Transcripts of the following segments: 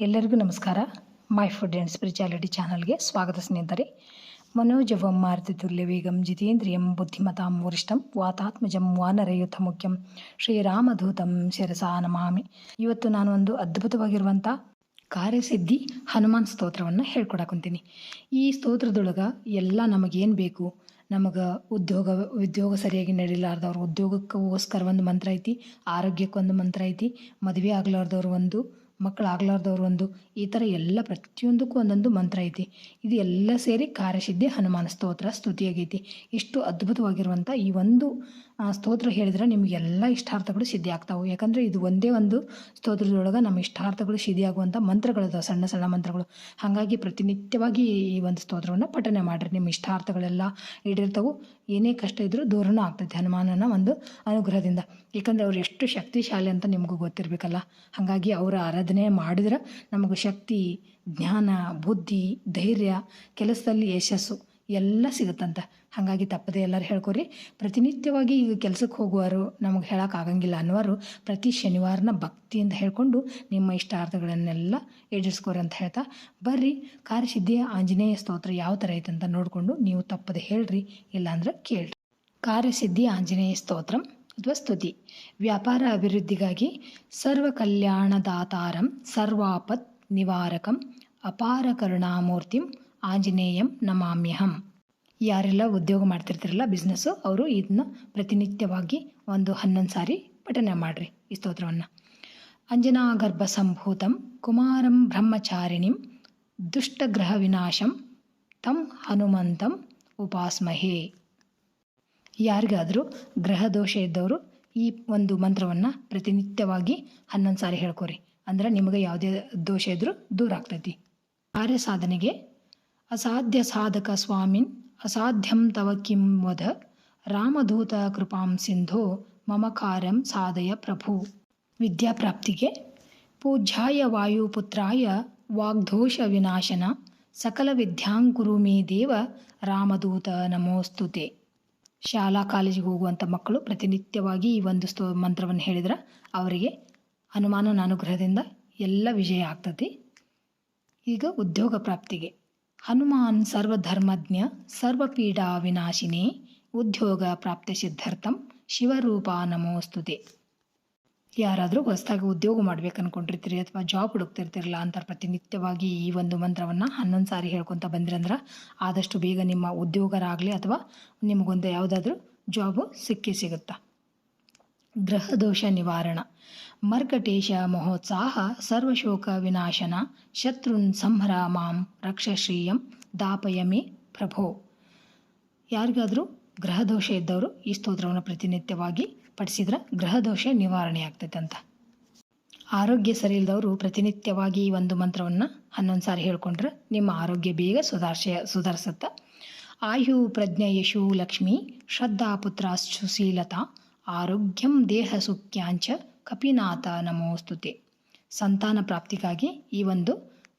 ಎಲ್ಲರಿಗೂ ನಮಸ್ಕಾರ. My food and spirituality ಚಾನಲ್ಗೆ ಸ್ವಾಗತ ಸ್ನೇಹಿತರೆ. ಮನೋಜವಂ ಮಾರುತತುಲ್ಯ ವೇಗಂ ಜಿತೇಂದ್ರಿಯಂ ಬುದ್ಧಿಮತಾಂ ವರಿಷ್ಠಂ ವಾತಾತ್ಮಜಂ ವಾನರಯುತ ಮುಖ್ಯಂ ಶ್ರೀರಾಮಧೂತಂ ಶಿರಸಾ ನಮಾಮಿ. ಇವತ್ತು ನಾನು ಒಂದು ಅದ್ಭುತವಾಗಿರುವಂಥ ಕಾರ್ಯಸಿದ್ಧಿ ಹನುಮಾನ್ ಸ್ತೋತ್ರವನ್ನು ಹೇಳ್ಕೊಡಕೊಂತೀನಿ. ಈ ಸ್ತೋತ್ರದೊಳಗೆ ಎಲ್ಲ ನಮಗೇನು ಬೇಕು, ನಮಗೆ ಉದ್ಯೋಗ ಸರಿಯಾಗಿ ನಡೀಲಾರ್ದವ್ರು ಉದ್ಯೋಗಕ್ಕೋಸ್ಕರ ಒಂದು ಮಂತ್ರ ಐತಿ, ಆರೋಗ್ಯಕ್ಕೊಂದು ಮಂತ್ರ ಐತಿ, ಮದುವೆ ಆಗ್ಲಾರ್ದವ್ರು ಒಂದು, ಮಕ್ಕಳು ಆಗ್ಲಾರ್ದವ್ರು ಒಂದು, ಈ ಥರ ಎಲ್ಲ ಪ್ರತಿಯೊಂದಕ್ಕೂ ಒಂದೊಂದು ಮಂತ್ರ ಐತಿ. ಇದು ಎಲ್ಲ ಸೇರಿ ಕಾರ್ಯಸಿದ್ಧಿ ಹನುಮಾನ ಸ್ತೋತ್ರ ಸ್ತುತಿಯಾಗೈತಿ. ಇಷ್ಟು ಅದ್ಭುತವಾಗಿರುವಂಥ ಈ ಒಂದು ಸ್ತೋತ್ರ ಹೇಳಿದ್ರೆ ನಿಮಗೆಲ್ಲ ಇಷ್ಟಾರ್ಥಗಳು ಸಿದ್ಧಿ ಆಗ್ತಾವೆ. ಯಾಕಂದರೆ ಇದು ಒಂದೇ ಒಂದು ಸ್ತೋತ್ರದೊಳಗೆ ನಮ್ಮ ಇಷ್ಟಾರ್ಥಗಳು ಸಿದ್ಧಿಯಾಗುವಂಥ ಮಂತ್ರಗಳದಾವೆ, ಸಣ್ಣ ಸಣ್ಣ ಮಂತ್ರಗಳು. ಹಾಗಾಗಿ ಪ್ರತಿನಿತ್ಯವಾಗಿ ಈ ಒಂದು ಸ್ತೋತ್ರವನ್ನು ಪಠನೆ ಮಾಡಿರಿ, ನಿಮ್ಮ ಇಷ್ಟಾರ್ಥಗಳೆಲ್ಲ ಈಡೇರ್ತವು. ಏನೇ ಕಷ್ಟ ಇದ್ದರೂ ದೂರನೂ ಆಗ್ತೈತೆ ಹನುಮಾನನ ಒಂದು ಅನುಗ್ರಹದಿಂದ. ಏಕೆಂದರೆ ಅವ್ರು ಎಷ್ಟು ಶಕ್ತಿಶಾಲಿ ಅಂತ ನಿಮಗೂ ಗೊತ್ತಿರಬೇಕಲ್ಲ. ಹಾಗಾಗಿ ಅವರ ಆರಾಧನೆ ಮಾಡಿದ್ರೆ ನಮಗೆ ಶಕ್ತಿ, ಜ್ಞಾನ, ಬುದ್ಧಿ, ಧೈರ್ಯ, ಕೆಲಸದಲ್ಲಿ ಯಶಸ್ಸು ಎಲ್ಲ ಸಿಗುತ್ತಂತ. ಹಾಗಾಗಿ ತಪ್ಪದೆ ಎಲ್ಲರೂ ಹೇಳ್ಕೊರಿ. ಪ್ರತಿನಿತ್ಯವಾಗಿ ಈಗ ಕೆಲಸಕ್ಕೆ ಹೋಗುವರು, ನಮಗೆ ಹೇಳೋಕ್ಕಾಗಂಗಿಲ್ಲ ಅನ್ನೋರು ಪ್ರತಿ ಶನಿವಾರನ ಭಕ್ತಿಯಿಂದ ಹೇಳ್ಕೊಂಡು ನಿಮ್ಮ ಇಷ್ಟಾರ್ಥಗಳನ್ನೆಲ್ಲ ಈಡೇರಿಸ್ಕೋರಿ ಅಂತ ಹೇಳ್ತಾ ಬರ್ರಿ. ಕಾರ್ಯಸಿದ್ಧಿಯ ಆಂಜನೇಯ ಸ್ತೋತ್ರ ಯಾವ ಥರ ಐತೆ ಅಂತ ನೋಡಿಕೊಂಡು ನೀವು ತಪ್ಪದೆ ಹೇಳ್ರಿ, ಇಲ್ಲಾಂದ್ರೆ ಕೇಳ್ರಿ. ಕಾರ್ಯಸಿದ್ಧಿ ಆಂಜನೇಯ ಸ್ತೋತ್ರ ಅಥವಾ ಸ್ತುತಿ. ವ್ಯಾಪಾರ ಅಭಿವೃದ್ಧಿಗಾಗಿ ಸರ್ವ ಕಲ್ಯಾಣದಾತಾರಂ ಸರ್ವಾಪತ್ ನಿವಾರಕಂ ಅಪಾರ ಕರುಣಾಮೂರ್ತಿಂ ಆಂಜನೇಯಂ ನಮಾಮ್ಯಹಂ. ಯಾರೆಲ್ಲ ಉದ್ಯೋಗ ಮಾಡ್ತಿರ್ತಿರಲ್ಲ, ಬಿಸ್ನೆಸ್ಸು, ಅವರು ಇದನ್ನ ಪ್ರತಿನಿತ್ಯವಾಗಿ ಒಂದು 11 ಸಾರಿ ಪಠನೆ ಮಾಡಿರಿ ಈ ಸ್ತೋತ್ರವನ್ನು. ಅಂಜನಾಗರ್ಭ ಸಂಭೂತಂ ಕುಮಾರಂ ಬ್ರಹ್ಮಚಾರಿಣಿಂ ದುಷ್ಟಗ್ರಹ ವಿನಾಶಂ ತಂ ಹನುಮಂತಂ ಉಪಾಸ್ಮಹೇ. ಯಾರಿಗಾದರೂ ಗ್ರಹ ದೋಷ ಇದ್ದವರು ಈ ಒಂದು ಮಂತ್ರವನ್ನು ಪ್ರತಿನಿತ್ಯವಾಗಿ 11 ಸಾರಿ ಹೇಳ್ಕೊರಿ. ಅಂದ್ರೆ ನಿಮಗೆ ಯಾವುದೇ ದೋಷ ಇದ್ದರೂ ದೂರ ಆಗ್ತೈತಿ. ಕಾರ್ಯ ಸಾಧನೆಗೆ ಅಸಾಧ್ಯ ಸಾಧಕ ಸ್ವಾಮಿನ್ ಅಸಾಧ್ಯಂ ತವ ಕಿಂ ವದ ರಾಮದೂತ ಕೃಪಾಂ ಸಿಂಧೋ ಮಮ ಕಾರ್ಯಂ ಸಾಧಯ ಪ್ರಭು. ವಿದ್ಯಾಪ್ರಾಪ್ತಿಗೆ ಪೂಜ್ಯಾಯ ವಾಯುಪುತ್ರಾಯ ವಾಗ್ದೋಷ ವಿನಾಶನ ಸಕಲ ವಿದ್ಯಾಂಕುರು ಮೇ ದೇವ ರಾಮದೂತ ನಮೋಸ್ತುತೆ. ಶಾಲಾ ಕಾಲೇಜಿಗೆ ಹೋಗುವಂಥ ಮಕ್ಕಳು ಪ್ರತಿನಿತ್ಯವಾಗಿ ಈ ಒಂದು ಮಂತ್ರವನ್ನು ಹೇಳಿದ್ರೆ ಅವರಿಗೆ ಹನುಮಾನನ ಅನುಗ್ರಹದಿಂದ ಎಲ್ಲ ವಿಜಯ ಆಗ್ತದೆ. ಈಗ ಉದ್ಯೋಗ ಪ್ರಾಪ್ತಿಗೆ ಹನುಮಾನ್ ಸರ್ವಧರ್ಮಜ್ಞ ಸರ್ವಪೀಡಾ ವಿನಾಶಿನೇ ಉದ್ಯೋಗ ಪ್ರಾಪ್ತಿ ಸಿದ್ಧಾರ್ಥಂ ಶಿವರೂಪ ನಮೋಸ್ತುತೆ. ಯಾರಾದರೂ ಹೊಸದಾಗಿ ಉದ್ಯೋಗ ಮಾಡ್ಬೇಕು ಅಂದ್ಕೊಂಡಿರ್ತೀರಿ ಅಥವಾ ಜಾಬ್ ಹುಡುಕ್ತಿರ್ತಿರಲ್ಲ ಅಂತ ಪ್ರತಿನಿತ್ಯವಾಗಿ ಈ ಒಂದು ಮಂತ್ರವನ್ನು 11 ಸಾರಿ ಹೇಳ್ಕೊತ ಬಂದ್ರಂದ್ರೆ ಆದಷ್ಟು ಬೇಗ ನಿಮ್ಮ ಉದ್ಯೋಗರಾಗಲಿ ಅಥವಾ ನಿಮಗೊಂದು ಯಾವುದಾದ್ರೂ ಜಾಬು ಸಿಗುತ್ತಾ. ಗ್ರಹದೋಷ ನಿವಾರಣ ಮರ್ಕಟೇಶ ಮಹೋತ್ಸಾಹ ಸರ್ವಶೋಕ ವಿನಾಶನ ಶತ್ರುನ್ ಸಂಹರ ಮಾಂ ರಕ್ಷಶ್ರೀಯಂ ದಾಪಯಮೇ ಪ್ರಭೋ. ಯಾರಿಗಾದರೂ ಗ್ರಹದೋಷ ಇದ್ದವರು ಈ ಸ್ತೋತ್ರವನ್ನು ಪ್ರತಿನಿತ್ಯವಾಗಿ ಪಠಿಸಿದ್ರೆ ಗ್ರಹದೋಷ ನಿವಾರಣೆ ಆಗ್ತೈತೆ ಅಂತ. ಆರೋಗ್ಯ ಸರಿ ಇಲ್ಲದವರು ಪ್ರತಿನಿತ್ಯವಾಗಿ ಈ ಒಂದು ಮಂತ್ರವನ್ನು 11 ಸಾರಿ ಹೇಳ್ಕೊಂಡ್ರೆ ನಿಮ್ಮ ಆರೋಗ್ಯ ಬೇಗ ಸುಧಾರಿಸುತ್ತೆ. ಆಯು ಪ್ರಜ್ಞೆ ಯಶು ಲಕ್ಷ್ಮಿ ಶ್ರದ್ಧಾ ಪುತ್ರ ಸುಶೀಲತಾ ಆರೋಗ್ಯಂ ದೇಹ ಸುಖ್ಯಾಂಚ ಕಪಿನಾಥ ನಮೋಸ್ತುತೆ. ಸಂತಾನ ಪ್ರಾಪ್ತಿಗಾಗಿ ಈ ಒಂದು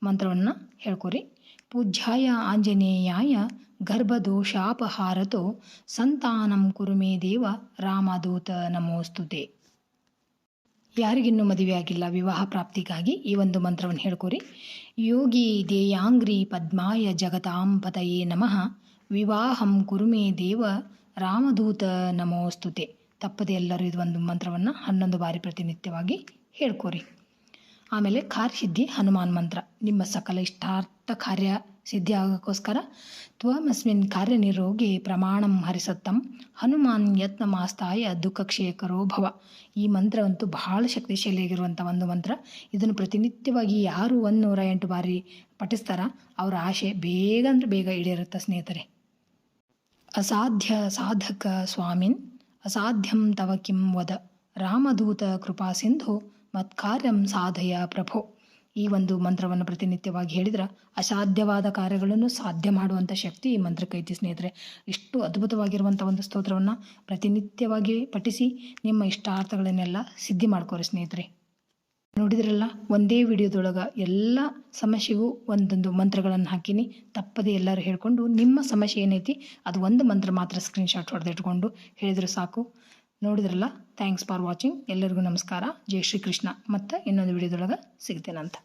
ಮಂತ್ರವನ್ನು ಹೇಳ್ಕೊರಿ. ಪೂಜ್ಯಾಯ ಆಂಜನೇಯಾಯ ಗರ್ಭದೋಷಾಪಹಾರತೋ ಸಂತಾನಂ ಕುರುಮೇ ದೇವ ರಾಮದೂತ ನಮೋಸ್ತುತೆ. ಯಾರಿಗಿನ್ನೂ ಮದುವೆ ಆಗಿಲ್ಲ, ವಿವಾಹ ಪ್ರಾಪ್ತಿಗಾಗಿ ಈ ಒಂದು ಮಂತ್ರವನ್ನು ಹೇಳ್ಕೊರಿ. ಯೋಗಿ ದೇಯಾಂಗ್ರಿ ಪದ್ಮಾಯ ಜಗತಾಂ ಪತಯೇ ನಮಃ ವಿವಾಹಂ ಕುರುಮೇ ದೇವ ರಾಮದೂತ ನಮೋಸ್ತುತೆ. ತಪ್ಪದೆ ಎಲ್ಲರೂ ಇದು ಒಂದು ಮಂತ್ರವನ್ನು 11 ಬಾರಿ ಪ್ರತಿನಿತ್ಯವಾಗಿ ಹೇಳ್ಕೊರಿ. ಆಮೇಲೆ ಕಾರ್ಯಸಿದ್ಧಿ ಹನುಮಾನ್ ಮಂತ್ರ. ನಿಮ್ಮ ಸಕಲ ಇಷ್ಟಾರ್ಥ ಕಾರ್ಯ ಸಿದ್ಧಿ ಆಗೋಕ್ಕೋಸ್ಕರ ತ್ವಮಸ್ಮಿನ್ ಕಾರ್ಯನಿರೋಗೆ ಪ್ರಮಾಣಂ ಹರಿಸತ್ತಂ ಹನುಮಾನ್ ಯತ್ನ ಮಾಸ್ತಾಯ ದುಃಖಕ್ಷೇಕರೋ ಭವ. ಈ ಮಂತ್ರ ಅಂತೂ ಬಹಳ ಶಕ್ತಿಶಾಲಿಯಾಗಿರುವಂಥ ಒಂದು ಮಂತ್ರ. ಇದನ್ನು ಪ್ರತಿನಿತ್ಯವಾಗಿ ಯಾರು 108 ಬಾರಿ ಪಠಿಸ್ತಾರ ಅವರ ಆಶೆ ಬೇಗ ಅಂದರೆ ಬೇಗ ಈಡೇರುತ್ತೆ ಸ್ನೇಹಿತರೆ. ಅಸಾಧ್ಯ ಸಾಧಕ ಸ್ವಾಮಿನ್ ಅಸಾಧ್ಯಂ ತವ ಕಿಂ ವದ ರಾಮದೂತ ಕೃಪಾ ಸಿಂಧು ಮತ್ಕಾರ್ಯಂ ಸಾಧಯ ಪ್ರಭೋ. ಈ ಒಂದು ಮಂತ್ರವನ್ನು ಪ್ರತಿನಿತ್ಯವಾಗಿ ಹೇಳಿದ್ರೆ ಅಸಾಧ್ಯವಾದ ಕಾರ್ಯಗಳನ್ನು ಸಾಧ್ಯ ಮಾಡುವಂಥ ಶಕ್ತಿ ಈ ಮಂತ್ರಕ್ಕೆ ಐತಿ ಸ್ನೇಹಿತರೆ. ಇಷ್ಟು ಅದ್ಭುತವಾಗಿರುವಂಥ ಒಂದು ಸ್ತೋತ್ರವನ್ನು ಪ್ರತಿನಿತ್ಯವಾಗಿ ಪಠಿಸಿ ನಿಮ್ಮ ಇಷ್ಟಾರ್ಥಗಳನ್ನೆಲ್ಲ ಸಿದ್ಧಿ ಮಾಡ್ಕೋರಿ ಸ್ನೇಹಿತರೆ. ನೋಡಿದ್ರಲ್ಲ, ಒಂದೇ ವಿಡಿಯೋದೊಳಗೆ ಎಲ್ಲ ಸಮಸ್ಯೆಗೂ ಒಂದೊಂದು ಮಂತ್ರಗಳನ್ನು ಹಾಕಿನಿ. ತಪ್ಪದೆ ಎಲ್ಲರೂ ಹೇಳ್ಕೊಂಡು ನಿಮ್ಮ ಸಮಸ್ಯೆ ಏನೈತಿ ಅದು ಒಂದು ಮಂತ್ರ ಮಾತ್ರ ಸ್ಕ್ರೀನ್ಶಾಟ್ ಹೊಡೆದಿಟ್ಕೊಂಡು ಹೇಳಿದ್ರೆ ಸಾಕು. ನೋಡಿದ್ರಲ್ಲ, ಥ್ಯಾಂಕ್ಸ್ ಫಾರ್ ವಾಚಿಂಗ್. ಎಲ್ಲರಿಗೂ ನಮಸ್ಕಾರ. ಜೈ ಶ್ರೀ ಕೃಷ್ಣ. ಮತ್ತು ಇನ್ನೊಂದು ವಿಡಿಯೋದೊಳಗೆ ಸಿಗ್ತೇನಂತ.